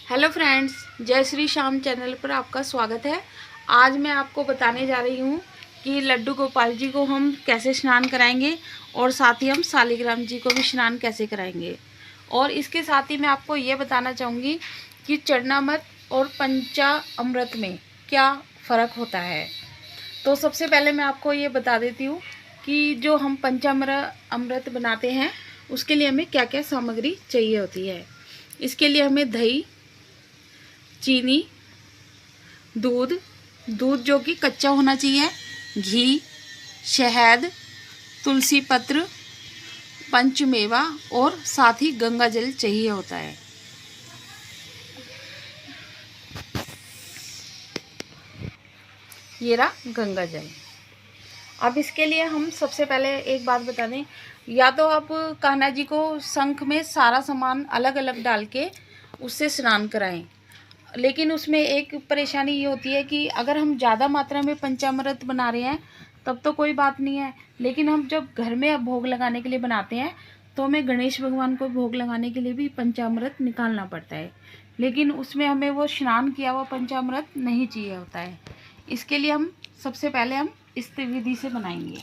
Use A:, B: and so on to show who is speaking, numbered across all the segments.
A: Hello friends, जय Shri Shyam channel पर आपका स्वागत है। आज मैं आपको बताने जा रही हूँ कि लड्डू गोपाल जी को हम कैसे स्नान कराएंगे और साथ ही हम शालिग्राम जी को भी स्नान कैसे कराएंगे। और इसके साथ ही मैं आपको ये बताना चाहूँगी कि चरणामृत और पंचामृत में क्या फ़र्क होता है। तो सबसे पहले मैं आपको ये बता देती हूँ कि जो हम पंचामृत बनाते हैं उसके लिए हमें क्या क्या सामग्री चाहिए होती है। इसके लिए हमें दही, चीनी, दूध जो कि कच्चा होना चाहिए, घी, शहद, तुलसी पत्र, पंचमेवा और साथ ही गंगा जल चाहिए होता है। ये रहा गंगा जल। अब इसके लिए हम सबसे पहले एक बात बता दें, या तो आप कान्हा जी को शंख में सारा सामान अलग अलग डाल के उससे स्नान कराएं। लेकिन उसमें एक परेशानी ये होती है कि अगर हम ज़्यादा मात्रा में पंचामृत बना रहे हैं तब तो कोई बात नहीं है, लेकिन हम जब घर में भोग लगाने के लिए बनाते हैं तो हमें गणेश भगवान को भोग लगाने के लिए भी पंचामृत निकालना पड़ता है, लेकिन उसमें हमें वो स्नान किया हुआ पंचामृत नहीं चाहिए होता है। इसके लिए हम सबसे पहले हम इस विधि से बनाएंगे।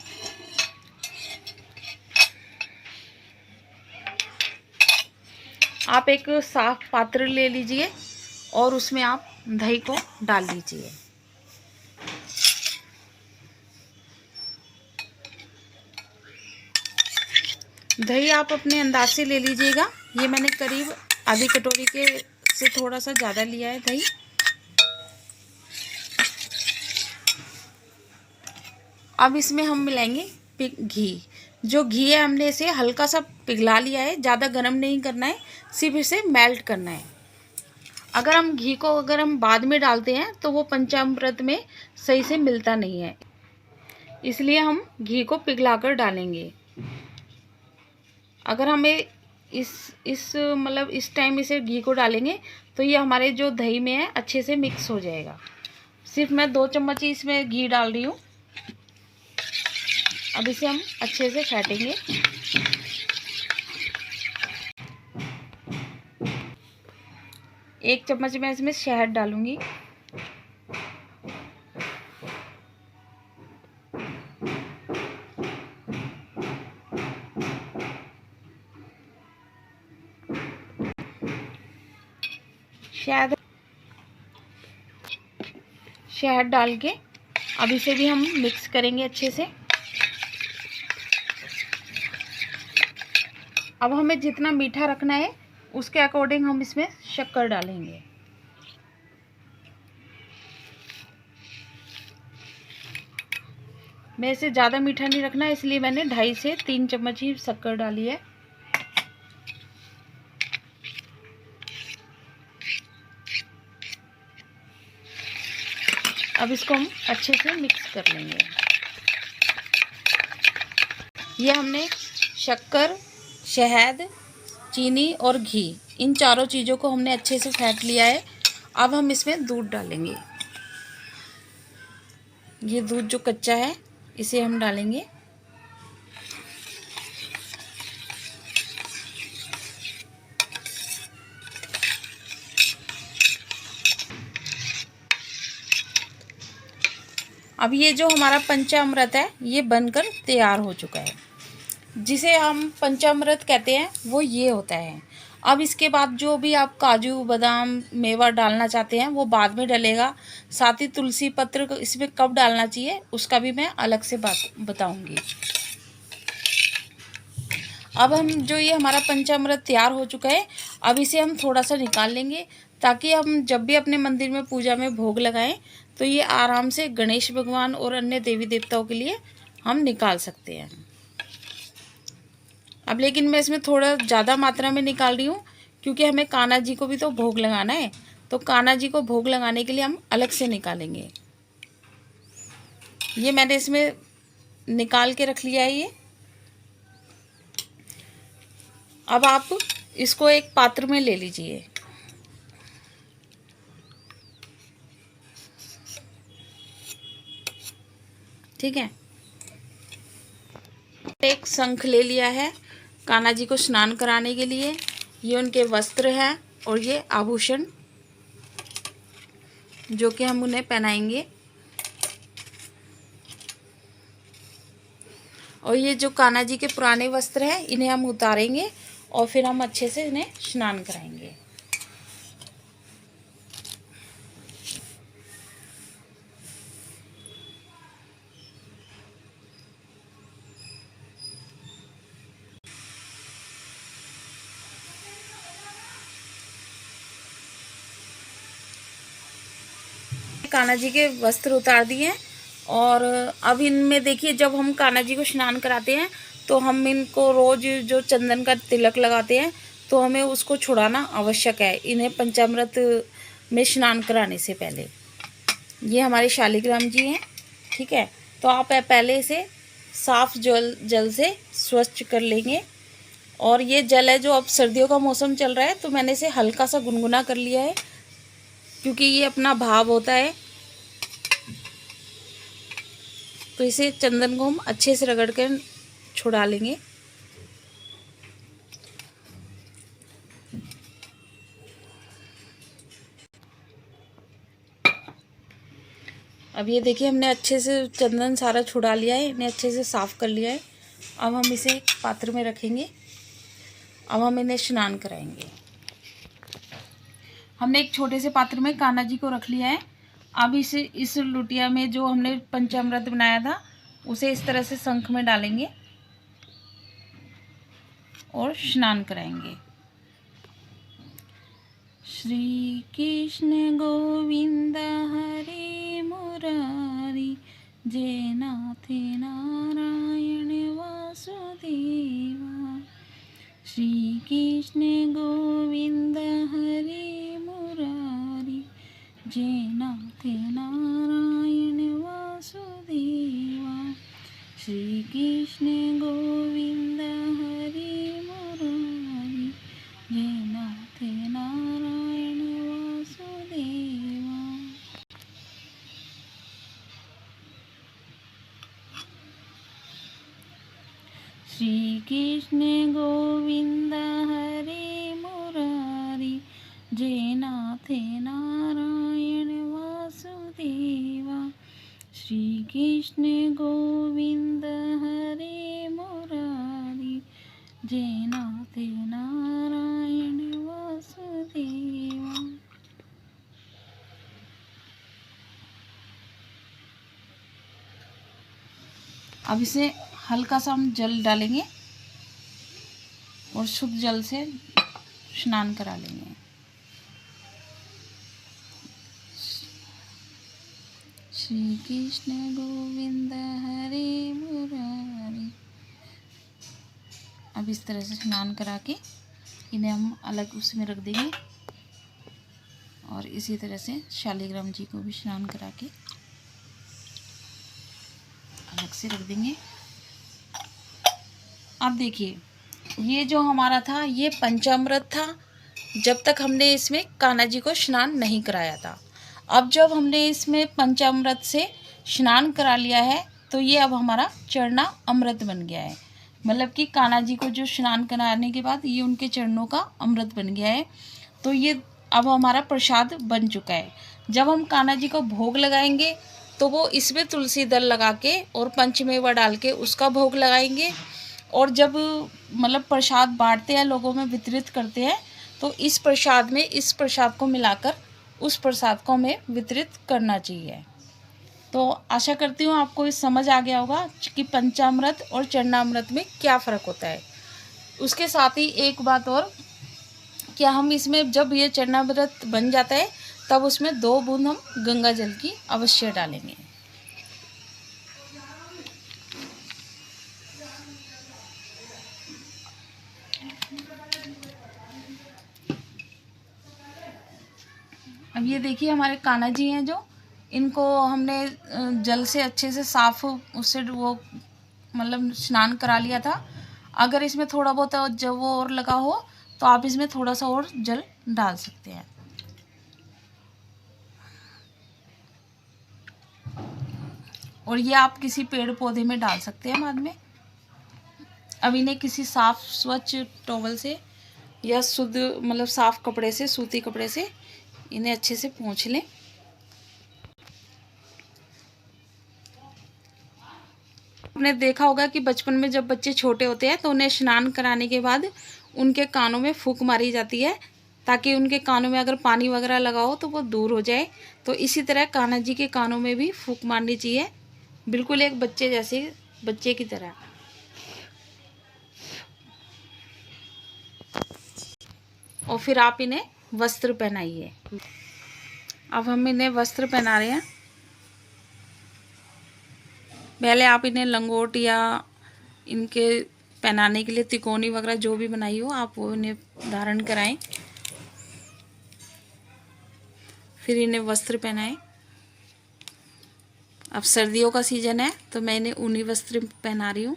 A: आप एक साफ पात्र ले लीजिए और उसमें आप दही को डाल लीजिए। दही आप अपने अंदाज से ले लीजिएगा। ये मैंने करीब आधी कटोरी के से थोड़ा सा ज़्यादा लिया है दही। अब इसमें हम मिलाएंगे घी। जो घी है हमने इसे हल्का सा पिघला लिया है, ज़्यादा गर्म नहीं करना है, सिर्फ इसे मेल्ट करना है। अगर हम घी को बाद में डालते हैं तो वो पंचामृत में सही से मिलता नहीं है, इसलिए हम घी को पिघला कर डालेंगे। अगर हमें इस टाइम इसे घी को डालेंगे तो ये हमारे जो दही में है अच्छे से मिक्स हो जाएगा। सिर्फ मैं 2 चम्मच ही इसमें घी डाल रही हूँ। अब इसे हम अच्छे से फेंटेंगे। एक चम्मच मैं इसमें शहद डालूंगी। शहद डाल के अब इसे भी हम मिक्स करेंगे अच्छे से। अब हमें जितना मीठा रखना है उसके अकॉर्डिंग हम इसमें शक्कर डालेंगे। मैं इसे ज़्यादा मीठा नहीं रखना, इसलिए मैंने 2.5 से 3 चम्मच ही शक्कर डाली है। अब इसको हम अच्छे से मिक्स कर लेंगे। ये हमने शक्कर, शहद, चीनी और घी, इन चारों चीज़ों को हमने अच्छे से फेंट लिया है। अब हम इसमें दूध डालेंगे। ये दूध जो कच्चा है इसे हम डालेंगे। अब ये जो हमारा पंचामृत है ये बनकर तैयार हो चुका है। जिसे हम पंचामृत कहते हैं वो ये होता है। अब इसके बाद जो भी आप काजू, बादाम, मेवा डालना चाहते हैं वो बाद में डलेगा। साथ ही तुलसी पत्र इसमें कब डालना चाहिए उसका भी मैं अलग से बात बताऊंगी। अब हम जो ये हमारा पंचामृत तैयार हो चुका है, अब इसे हम थोड़ा सा निकाल लेंगे ताकि हम जब भी अपने मंदिर में पूजा में भोग लगाएं तो ये आराम से गणेश भगवान और अन्य देवी देवताओं के लिए हम निकाल सकते हैं। अब लेकिन मैं इसमें थोड़ा ज़्यादा मात्रा में निकाल रही हूँ क्योंकि हमें कान्हा जी को भी तो भोग लगाना है, तो कान्हा जी को भोग लगाने के लिए हम अलग से निकालेंगे। ये मैंने इसमें निकाल के रख लिया है ये। अब आप इसको एक पात्र में ले लीजिए। ठीक है, एक शंख ले लिया है कान्हा जी को स्नान कराने के लिए। ये उनके वस्त्र हैं और ये आभूषण जो कि हम उन्हें पहनाएंगे। और ये जो कान्हा जी के पुराने वस्त्र हैं इन्हें हम उतारेंगे और फिर हम अच्छे से इन्हें स्नान कराएंगे। कान्हा जी के वस्त्र उतार दिए हैं और अब इनमें देखिए, जब हम कान्हा जी को स्नान कराते हैं तो हम इनको रोज जो चंदन का तिलक लगाते हैं तो हमें उसको छुड़ाना आवश्यक है इन्हें पंचामृत में स्नान कराने से पहले। ये हमारे शालिग्राम जी हैं, ठीक है। तो आप पहले इसे साफ जल से स्वच्छ कर लेंगे। और ये जल है जो अब सर्दियों का मौसम चल रहा है तो मैंने इसे हल्का सा गुनगुना कर लिया है, क्योंकि ये अपना भाव होता है। तो इसे चंदन को हम अच्छे से रगड़ कर छुड़ा लेंगे। अब ये देखिए, हमने अच्छे से चंदन सारा छुड़ा लिया है, इन्हें अच्छे से साफ़ कर लिया है। अब हम इसे एक पात्र में रखेंगे। अब हम इन्हें स्नान कराएंगे। हमने एक छोटे से पात्र में कान्हा जी को रख लिया है। अब इस लुटिया में जो हमने पंचामृत बनाया था उसे इस तरह से शंख में डालेंगे और स्नान कराएंगे। श्री कृष्ण गोविंद हरे मुरारी, जय नाथ नारायण वासुदेवा। श्री कृष्ण गोविंद हरे मुरारी, जय नाथ नारायण वासुदेवा। श्री कृष्ण गोविंद हरे मुरारी, जय नाथ नारायण वासुदेवा। श्री कृष्ण गोविंद हरे मुरारी, जय नाथ नारायण वासुदेवा। श्री कृष्ण गोविंद हरे मुरारी, जय नाथ नारायण वासुदेवा। अब इसे हल्का सा हम जल डालेंगे और शुद्ध जल से स्नान करा लेंगे। श्री कृष्ण गोविंद हरे मुरारी। अब इस तरह से स्नान करा के इन्हें हम अलग उसमें रख देंगे। और इसी तरह से शालिग्राम जी को भी स्नान करा के अलग से रख देंगे। अब देखिए, ये जो हमारा था ये पंचामृत था जब तक हमने इसमें कान्हा जी को स्नान नहीं कराया था। अब जब हमने इसमें पंचामृत से स्नान करा लिया है तो ये अब हमारा चरना अमृत बन गया है। मतलब कि कान्हा जी को जो स्नान कराने के बाद ये उनके चरणों का अमृत बन गया है। तो ये अब हमारा प्रसाद बन चुका है। जब हम कान्हा जी को भोग लगाएंगे तो वो इसमें तुलसी दल लगा के और पंचमेवा डाल के उसका भोग लगाएंगे। और जब मतलब प्रसाद बांटते हैं, लोगों में वितरित करते हैं, तो इस प्रसाद में इस प्रसाद को मिलाकर उस प्रसाद को हमें वितरित करना चाहिए। तो आशा करती हूँ आपको इस समझ आ गया होगा कि पंचामृत और चरणामृत में क्या फ़र्क होता है। उसके साथ ही एक बात और, क्या हम इसमें जब ये चरणामृत बन जाता है तब उसमें 2 बूंद हम गंगा जल की अवश्य डालेंगे। अब ये देखिए, हमारे कान्हा जी हैं जो, इनको हमने जल से अच्छे से साफ उससे वो मतलब स्नान करा लिया था। अगर इसमें थोड़ा बहुत जब वो और लगा हो तो आप इसमें थोड़ा सा और जल डाल सकते हैं। और ये आप किसी पेड़ पौधे में डाल सकते हैं बाद में। अब इन्हें किसी साफ स्वच्छ टॉवल से या शुद्ध मतलब साफ कपड़े से, सूती कपड़े से इन्हें अच्छे से पोंछ लें। आपने देखा होगा कि बचपन में जब बच्चे छोटे होते हैं तो उन्हें स्नान कराने के बाद उनके कानों में फूंक मारी जाती है, ताकि उनके कानों में अगर पानी वगैरह लगा हो तो वो दूर हो जाए। तो इसी तरह कान्हा जी के कानों में भी फूंक मारनी चाहिए, बिल्कुल एक बच्चे जैसे, बच्चे की तरह। और फिर आप इन्हें वस्त्र पहनाइए। अब हम इन्हें वस्त्र पहना रहे हैं। पहले आप इन्हें लंगोट या इनके पहनाने के लिए तिकोनी वगैरह जो भी बनाई हो आप वो इन्हें धारण कराएं, फिर इन्हें वस्त्र पहनाएं। अब सर्दियों का सीज़न है तो मैं इन्हें ऊनी वस्त्र पहना रही हूँ।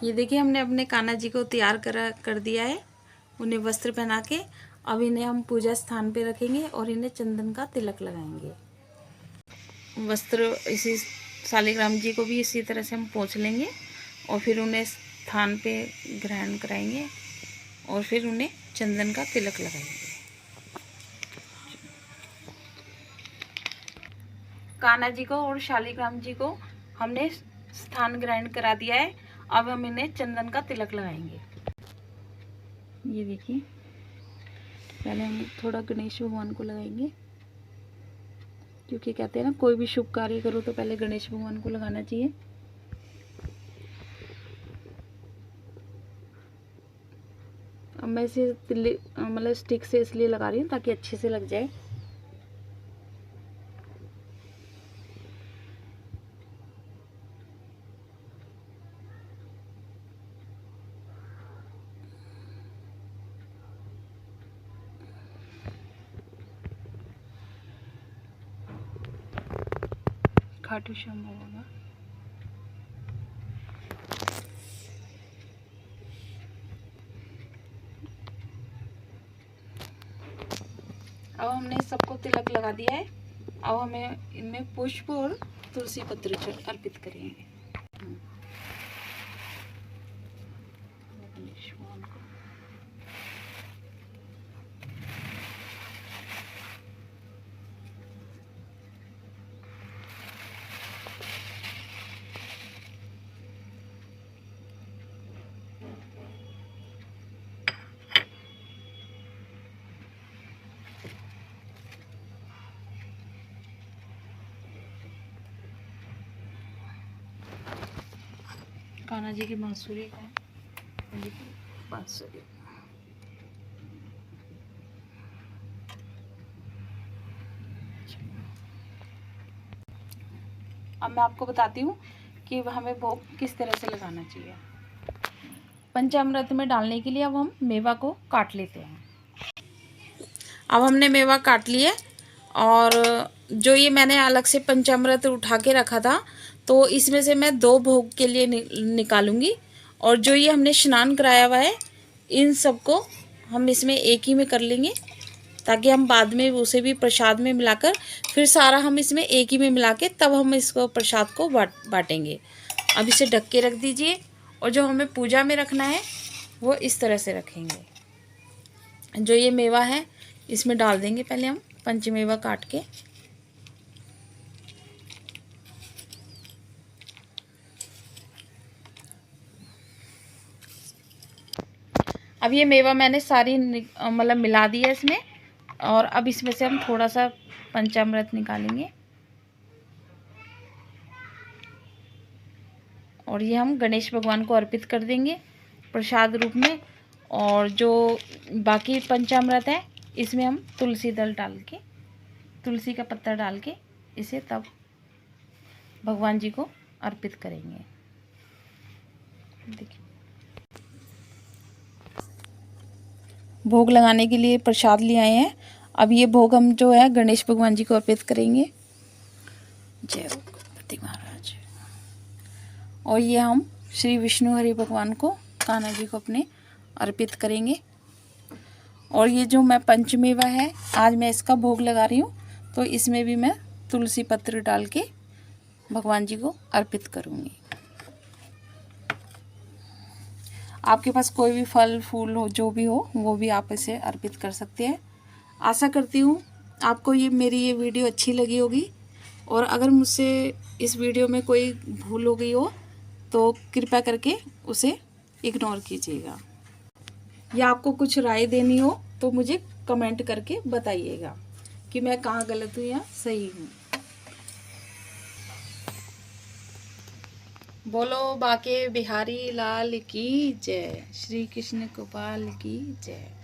A: ये देखिए हमने अपने कान्हा जी को तैयार कर दिया है, उन्हें वस्त्र पहना के। अब इन्हें हम पूजा स्थान पे रखेंगे और इन्हें चंदन का तिलक लगाएंगे। वस्त्र इसी शालिग्राम जी को भी इसी तरह से हम पोंछ लेंगे और फिर उन्हें स्थान पे ग्रहण कराएंगे और फिर उन्हें चंदन का तिलक लगाएंगे। कान्हा जी को और शालिग्राम जी को हमने स्थान ग्रहण करा दिया है। अब हम इन्हें चंदन का तिलक लगाएंगे। ये देखिए, पहले हम थोड़ा गणेश भगवान को लगाएंगे, क्योंकि कहते हैं ना कोई भी शुभ कार्य करो तो पहले गणेश भगवान को लगाना चाहिए। अब मैं इसे मतलब स्टिक से इसलिए लगा रही हूँ ताकि अच्छे से लग जाए। खाटू श्याम होगा। अब हमने सबको तिलक लगा दिया है। अब हमें इनमें पुष्प और तुलसी पत्र अर्पित करेंगे। कान्हा जी की बांसुरी का बांसुरी। अब मैं आपको बताती हूँ कि हमें भोग किस तरह से लगाना चाहिए। पंचामृत में डालने के लिए अब हम मेवा को काट लेते हैं। अब हमने मेवा काट लिए और जो ये मैंने अलग से पंचामृत उठा के रखा था, तो इसमें से मैं 2 भोग के लिए निकालूंगी। और जो ये हमने स्नान कराया हुआ है इन सबको हम इसमें एक ही में कर लेंगे, ताकि हम बाद में उसे भी प्रसाद में मिलाकर फिर सारा हम इसमें एक ही में मिला के तब हम इसको प्रसाद को बांटेंगे। अब इसे ढक के रख दीजिए और जो हमें पूजा में रखना है वो इस तरह से रखेंगे। जो ये मेवा है इसमें डाल देंगे पहले हम पंचमेवा काट के। अब ये मेवा मैंने सारी मतलब मिला दी है इसमें, और अब इसमें से हम थोड़ा सा पंचामृत निकालेंगे और ये हम गणेश भगवान को अर्पित कर देंगे प्रसाद रूप में। और जो बाकी पंचामृत है इसमें हम तुलसी दल डाल के, तुलसी का पत्ता डाल के इसे तब भगवान जी को अर्पित करेंगे। देखिए, भोग लगाने के लिए प्रसाद ले आए हैं। अब ये भोग हम जो है गणेश भगवान जी को अर्पित करेंगे। जय हो गणपति महाराज। और ये हम श्री विष्णु हरि भगवान को, कान्हा जी को अपने अर्पित करेंगे। और ये जो मैं पंचमेवा है आज मैं इसका भोग लगा रही हूँ, तो इसमें भी मैं तुलसी पत्र डाल के भगवान जी को अर्पित करूँगी। आपके पास कोई भी फल फूल हो, जो भी हो, वो भी आप इसे अर्पित कर सकते हैं। आशा करती हूँ आपको मेरी ये वीडियो अच्छी लगी होगी, और अगर मुझसे इस वीडियो में कोई भूल हो गई हो तो कृपया करके उसे इग्नोर कीजिएगा, या आपको कुछ राय देनी हो तो मुझे कमेंट करके बताइएगा कि मैं कहाँ गलत हूँ या सही हूँ। बोलो बाके बिहारी लाल की जय, श्री कृष्ण गोपाल की जय।